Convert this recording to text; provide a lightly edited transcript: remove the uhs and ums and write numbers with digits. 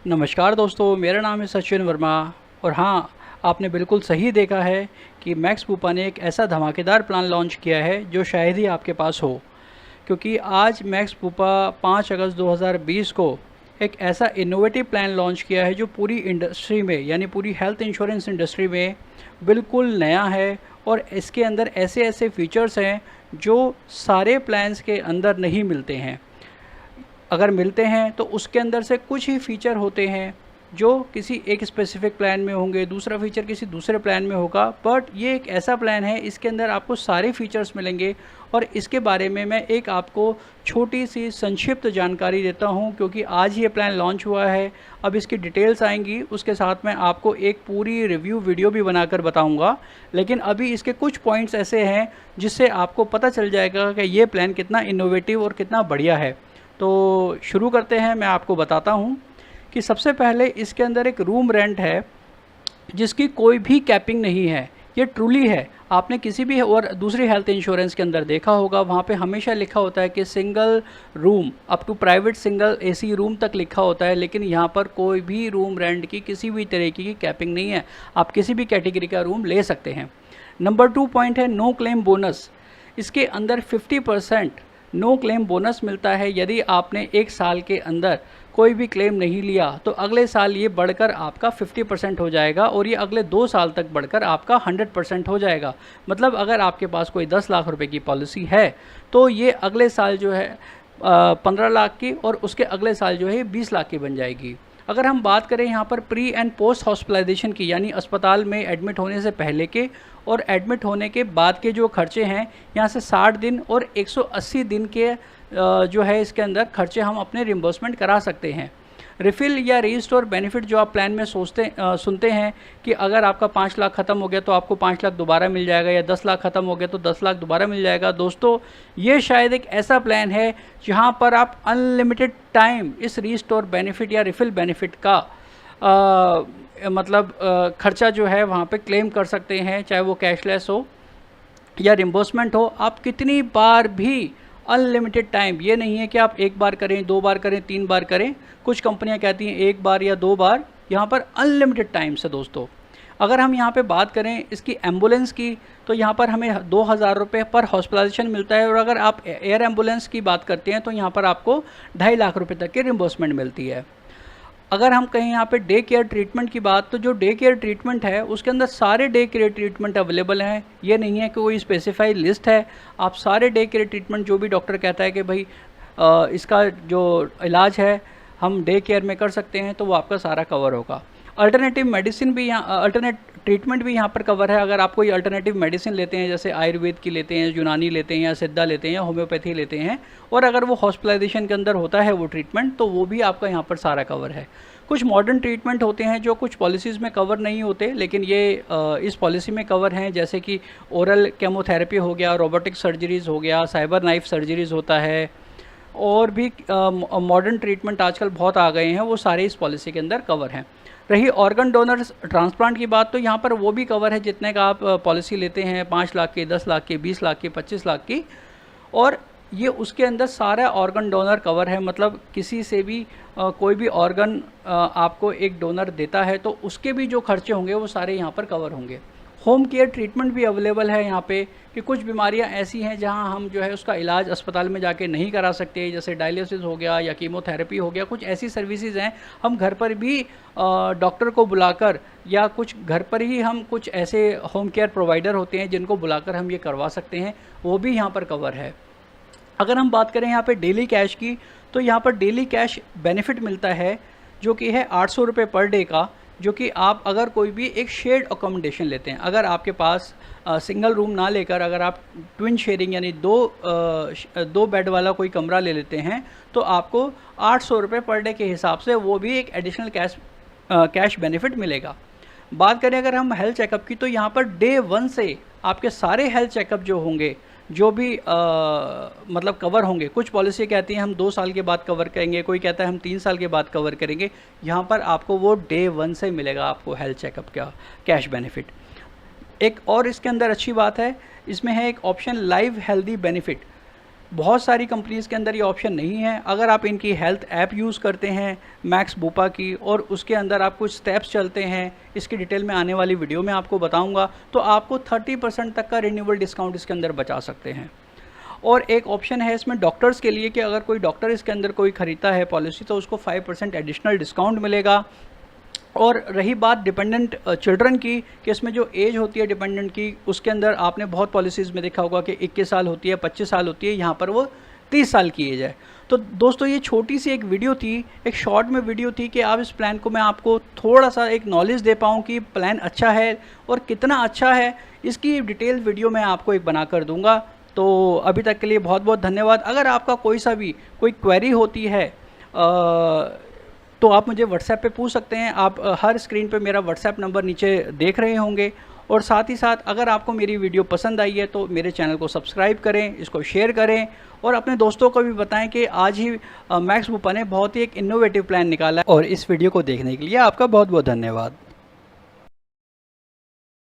नमस्कार दोस्तों, मेरा नाम है सचिन वर्मा। और हाँ, आपने बिल्कुल सही देखा है कि मैक्स पूपा ने एक ऐसा धमाकेदार प्लान लॉन्च किया है जो शायद ही आपके पास हो। क्योंकि आज मैक्स पूपा 5 अगस्त 2020 को एक ऐसा इनोवेटिव प्लान लॉन्च किया है जो पूरी इंडस्ट्री में यानी पूरी हेल्थ इंश्योरेंस इंडस्ट्री में बिल्कुल नया है। और इसके अंदर ऐसे ऐसे फीचर्स हैं जो सारे प्लान्स के अंदर नहीं मिलते हैं। अगर मिलते हैं तो उसके अंदर से कुछ ही फीचर होते हैं जो किसी एक स्पेसिफिक प्लान में होंगे, दूसरा फीचर किसी दूसरे प्लान में होगा। बट ये एक ऐसा प्लान है, इसके अंदर आपको सारे फीचर्स मिलेंगे। और इसके बारे में मैं एक आपको छोटी सी संक्षिप्त जानकारी देता हूं, क्योंकि आज ये प्लान लॉन्च हुआ है। अब इसकी डिटेल्स आएंगी, उसके साथ मैं आपको एक पूरी रिव्यू वीडियो भी बनाकर बताऊंगा। लेकिन अभी इसके कुछ पॉइंट्स ऐसे हैं जिससे आपको पता चल जाएगा कि ये प्लान कितना इनोवेटिव और कितना बढ़िया है। तो शुरू करते हैं। मैं आपको बताता हूं कि सबसे पहले इसके अंदर एक रूम रेंट है जिसकी कोई भी कैपिंग नहीं है। ये ट्रूली है। आपने किसी भी और दूसरी हेल्थ इंश्योरेंस के अंदर देखा होगा, वहाँ पे हमेशा लिखा होता है कि single room up to private single AC room तक लिखा होता है। लेकिन यहाँ पर कोई भी रूम रेंट की किसी भी तरीके की कैपिंग नहीं है। आप किसी भी कैटेगरी का रूम ले सकते हैं। नंबर 2 पॉइंट है नो क्लेम बोनस। इसके अंदर 50% नो क्लेम बोनस मिलता है। यदि आपने एक साल के अंदर कोई भी क्लेम नहीं लिया तो अगले साल ये बढ़कर आपका 50% हो जाएगा और ये अगले 2 साल तक बढ़कर आपका 100% हो जाएगा। मतलब अगर आपके पास कोई 10 लाख रुपए की पॉलिसी है तो ये अगले साल जो है 15 लाख की और उसके अगले साल जो है 20 लाख की बन जाएगी। अगर हम बात करें यहाँ पर प्री एंड पोस्ट हॉस्पिटलाइजेशन की, यानी अस्पताल में एडमिट होने से पहले के और एडमिट होने के बाद के जो खर्चे हैं, यहाँ से 60 दिन और 180 दिन के जो है इसके अंदर खर्चे हम अपने रिम्बर्समेंट करा सकते हैं। रिफ़िल या रीस्टोर बेनिफिट जो आप प्लान में सुनते हैं कि अगर आपका 5 लाख ख़त्म हो गया तो आपको 5 लाख दोबारा मिल जाएगा, या 10 लाख ख़त्म हो गया तो 10 लाख दोबारा मिल जाएगा। दोस्तों, ये शायद एक ऐसा प्लान है जहां पर आप अनलिमिटेड टाइम इस रीस्टोर बेनिफिट या रिफ़िल बेनिफिट का खर्चा जो है वहाँ पे क्लेम कर सकते हैं, चाहे वो कैशलेस हो या रिम्बर्समेंट हो। आप कितनी बार भी अनलिमिटेड टाइम, ये नहीं है कि आप 1 बार करें, 2 बार करें, 3 बार करें। कुछ कंपनियां कहती हैं 1 बार या 2 बार, यहाँ पर अनलिमिटेड टाइम से। दोस्तों, अगर हम यहाँ पे बात करें इसकी एम्बुलेंस की तो यहाँ पर हमें 2000 रुपये पर हॉस्पिटलाइजेशन मिलता है। और अगर आप एयर एम्बुलेंस की बात करते हैं तो यहाँ पर आपको 2.5 लाख रुपये तक की रिम्बर्समेंट मिलती है। अगर हम कहें यहाँ पे डे केयर ट्रीटमेंट की बात, तो जो डे केयर ट्रीटमेंट है उसके अंदर सारे डे केयर ट्रीटमेंट अवेलेबल हैं। ये नहीं है कि कोई स्पेसिफाइड लिस्ट है। आप सारे डे केयर ट्रीटमेंट जो भी डॉक्टर कहता है कि भाई इसका जो इलाज है हम डे केयर में कर सकते हैं, तो वो आपका सारा कवर होगा। अल्टरनेटिव मेडिसिन भी यहाँ, अल्टरनेट ट्रीटमेंट भी यहाँ पर कवर है। अगर आप कोई अल्टरनेटिव मेडिसिन लेते हैं, जैसे आयुर्वेद की लेते हैं, यूनानी लेते हैं, या सिद्धा लेते हैं, या होम्योपैथी लेते हैं, और अगर वो हॉस्पिटलाइजेशन के अंदर होता है वो ट्रीटमेंट, तो वो भी आपका यहाँ पर सारा कवर है। कुछ मॉडर्न ट्रीटमेंट होते हैं जो कुछ पॉलिसीज़ में कवर नहीं होते, लेकिन ये इस पॉलिसी में कवर हैं, जैसे कि ओरल केमोथेरेपी हो गया, रोबोटिक सर्जरीज़ हो गया, साइबर नाइफ सर्जरीज़ होता है, और भी मॉडर्न ट्रीटमेंट आजकल बहुत आ गए हैं, वो सारे इस पॉलिसी के अंदर कवर हैं। रही ऑर्गन डोनर ट्रांसप्लांट की बात, तो यहाँ पर वो भी कवर है जितने का आप पॉलिसी लेते हैं, 5 लाख की, 10 लाख की, 20 लाख की, 25 लाख की। और ये उसके अंदर सारा ऑर्गन डोनर कवर है। मतलब किसी से भी कोई भी ऑर्गन आपको एक डोनर देता है तो उसके भी जो खर्चे होंगे वो सारे यहाँ पर कवर होंगे। होम केयर ट्रीटमेंट भी अवेलेबल है यहाँ पे, कि कुछ बीमारियाँ ऐसी हैं जहाँ हम जो है उसका इलाज अस्पताल में जाके नहीं करा सकते, जैसे डायलिसिस हो गया या कीमोथेरेपी हो गया। कुछ ऐसी सर्विसेज हैं हम घर पर भी डॉक्टर को बुलाकर, या कुछ घर पर ही हम कुछ ऐसे होम केयर प्रोवाइडर होते हैं जिनको बुलाकर हम ये करवा सकते हैं, वो भी यहाँ पर कवर है। अगर हम बात करें यहाँ पे डेली कैश की, तो यहाँ पर डेली कैश बेनिफिट मिलता है जो कि है 800 रुपये पर डे का, जो कि आप अगर कोई भी एक शेयर्ड अकोमोडेशन लेते हैं, अगर आपके पास सिंगल रूम ना लेकर अगर आप ट्विन शेयरिंग यानी दो बेड वाला कोई कमरा ले लेते हैं, तो आपको 800 रुपये पर डे के हिसाब से वो भी एक एडिशनल कैश बेनिफिट मिलेगा। बात करें अगर हम हेल्थ चेकअप की, तो यहाँ पर डे 1 से आपके सारे हेल्थ चेकअप जो होंगे, जो भी मतलब कवर होंगे। कुछ पॉलिसी कहती हैं हम 2 साल के बाद कवर करेंगे, कोई कहता है हम 3 साल के बाद कवर करेंगे। यहाँ पर आपको वो डे 1 से मिलेगा आपको हेल्थ चेकअप का कैश बेनिफिट। एक और इसके अंदर अच्छी बात है, इसमें है एक ऑप्शन लाइव हेल्दी बेनिफिट। बहुत सारी कंपनीज़ के अंदर ये ऑप्शन नहीं है। अगर आप इनकी हेल्थ ऐप यूज़ करते हैं मैक्स बुपा की, और उसके अंदर आप कुछ स्टेप्स चलते हैं, इसकी डिटेल में आने वाली वीडियो में आपको बताऊंगा, तो आपको 30% तक का रिन्यूएबल डिस्काउंट इसके अंदर बचा सकते हैं। और एक ऑप्शन है इसमें डॉक्टर्स के लिए कि अगर कोई डॉक्टर इसके अंदर कोई ख़रीदता है पॉलिसी तो उसको 5% एडिशनल डिस्काउंट मिलेगा। और रही बात डिपेंडेंट चिल्ड्रन की, कि इसमें जो एज होती है डिपेंडेंट की, उसके अंदर आपने बहुत पॉलिसीज़ में देखा होगा कि 21 साल होती है, 25 साल होती है, यहाँ पर वो 30 साल की एज है। तो दोस्तों ये छोटी सी एक वीडियो थी, एक शॉर्ट में वीडियो थी कि आप इस प्लान को मैं आपको थोड़ा सा एक नॉलेज दे पाऊँ कि प्लान अच्छा है और कितना अच्छा है, इसकी डिटेल वीडियो मैं आपको एक बना कर दूँगा। तो अभी तक के लिए बहुत बहुत धन्यवाद। अगर आपका कोई सा भी कोई क्वेरी होती है तो आप मुझे व्हाट्सएप पे पूछ सकते हैं। आप हर स्क्रीन पे मेरा व्हाट्सएप नंबर नीचे देख रहे होंगे। और साथ ही साथ अगर आपको मेरी वीडियो पसंद आई है तो मेरे चैनल को सब्सक्राइब करें, इसको शेयर करें और अपने दोस्तों को भी बताएं कि आज ही मैक्स बुपा ने बहुत ही एक इनोवेटिव प्लान निकाला है। और इस वीडियो को देखने के लिए आपका बहुत बहुत धन्यवाद।